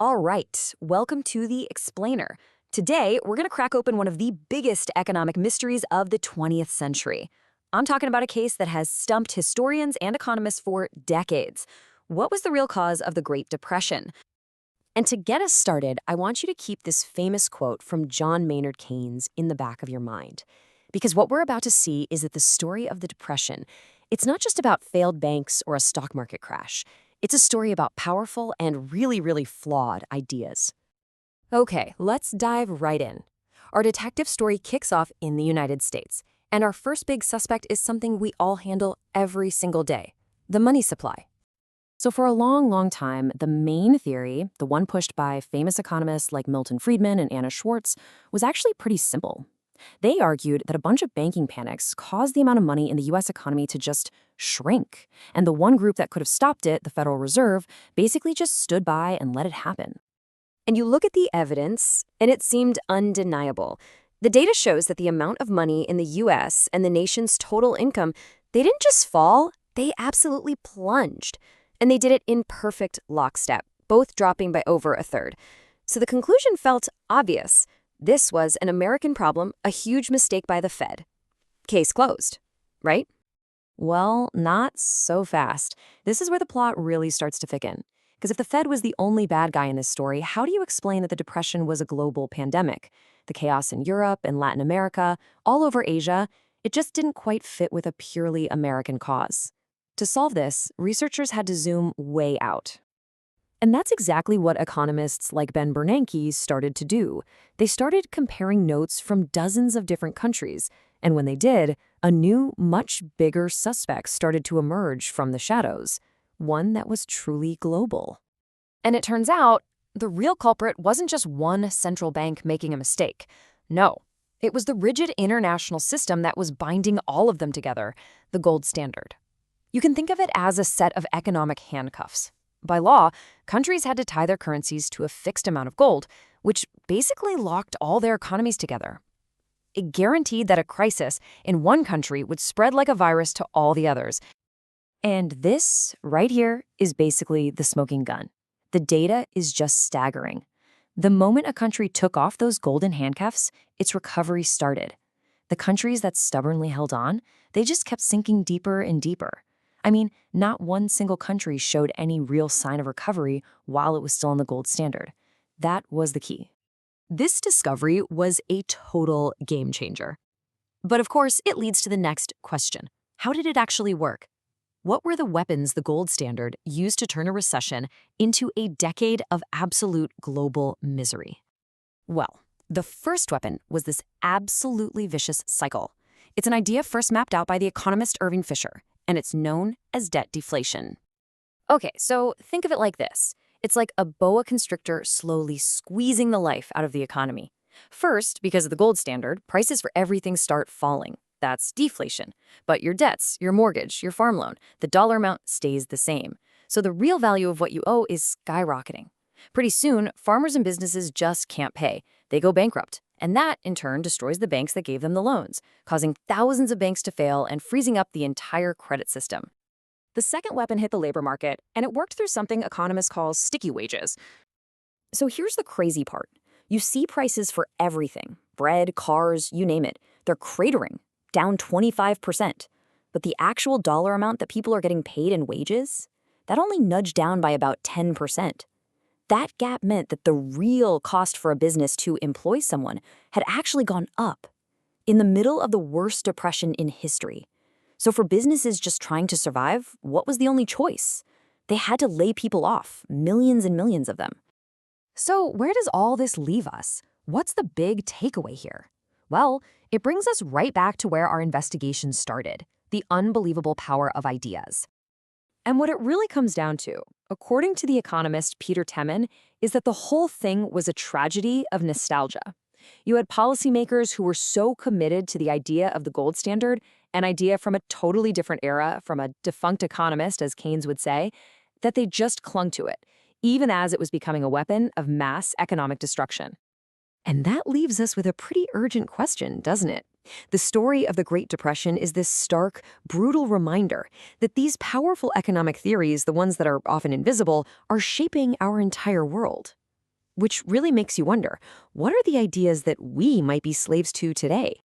All right, welcome to The Explainer. Today, we're going to crack open one of the biggest economic mysteries of the 20th century. I'm talking about a case that has stumped historians and economists for decades. What was the real cause of the Great Depression? And to get us started, I want you to keep this famous quote from John Maynard Keynes in the back of your mind. Because what we're about to see is that the story of the Depression, it's not just about failed banks or a stock market crash. It's a story about powerful and really flawed ideas. Okay, let's dive right in. Our detective story kicks off in the United States, and our first big suspect is something we all handle every single day: the money supply. So for a long time, the main theory, the one pushed by famous economists like Milton Friedman and Anna Schwartz, was actually pretty simple. They argued that a bunch of banking panics caused the amount of money in the U.S. economy to just shrink, and the one group that could have stopped it, the Federal Reserve, basically just stood by and let it happen. And you look at the evidence, and it seemed undeniable. The data shows that the amount of money in the U.S. and the nation's total income, they didn't just fall, they absolutely plunged. And they did it in perfect lockstep, both dropping by over a third. So the conclusion felt obvious. This was an American problem, a huge mistake by the Fed. Case closed, right? Well, not so fast. This is where the plot really starts to thicken. Because if the Fed was the only bad guy in this story, how do you explain that the Depression was a global pandemic? The chaos in Europe and Latin America, all over Asia, it just didn't quite fit with a purely American cause. To solve this, researchers had to zoom way out. And that's exactly what economists like Ben Bernanke started to do. They started comparing notes from dozens of different countries, and when they did, a new, much bigger suspect started to emerge from the shadows, one that was truly global. And it turns out, the real culprit wasn't just one central bank making a mistake. No, it was the rigid international system that was binding all of them together, the gold standard. You can think of it as a set of economic handcuffs. By law, countries had to tie their currencies to a fixed amount of gold, which basically locked all their economies together. It guaranteed that a crisis in one country would spread like a virus to all the others. And this, right here, is basically the smoking gun. The data is just staggering. The moment a country took off those golden handcuffs, its recovery started. The countries that stubbornly held on, they just kept sinking deeper and deeper. I mean, not one single country showed any real sign of recovery while it was still on the gold standard. That was the key. This discovery was a total game changer. But of course, it leads to the next question. How did it actually work? What were the weapons the gold standard used to turn a recession into a decade of absolute global misery? Well, the first weapon was this absolutely vicious cycle. It's an idea first mapped out by the economist Irving Fisher, and it's known as debt deflation. Okay, so think of it like this. It's like a boa constrictor slowly squeezing the life out of the economy. First, because of the gold standard, prices for everything start falling. That's deflation. But your debts, your mortgage, your farm loan, the dollar amount stays the same. So the real value of what you owe is skyrocketing. Pretty soon, farmers and businesses just can't pay. They go bankrupt. And that, in turn, destroys the banks that gave them the loans, causing thousands of banks to fail and freezing up the entire credit system. The second weapon hit the labor market, and it worked through something economists call sticky wages. So here's the crazy part. You see prices for everything, bread, cars, you name it. They're cratering, down 25%. But the actual dollar amount that people are getting paid in wages, that only nudged down by about 10%. That gap meant that the real cost for a business to employ someone had actually gone up in the middle of the worst depression in history. So for businesses just trying to survive, what was the only choice? They had to lay people off, millions and millions of them. So where does all this leave us? What's the big takeaway here? Well, it brings us right back to where our investigation started, the unbelievable power of ideas. And what it really comes down to, according to the economist Peter Temin, is that the whole thing was a tragedy of nostalgia. You had policymakers who were so committed to the idea of the gold standard, an idea from a totally different era, from a defunct economist, as Keynes would say, that they just clung to it, even as it was becoming a weapon of mass economic destruction. And that leaves us with a pretty urgent question, doesn't it? The story of the Great Depression is this stark, brutal reminder that these powerful economic theories, the ones that are often invisible, are shaping our entire world. Which really makes you wonder, what are the ideas that we might be slaves to today?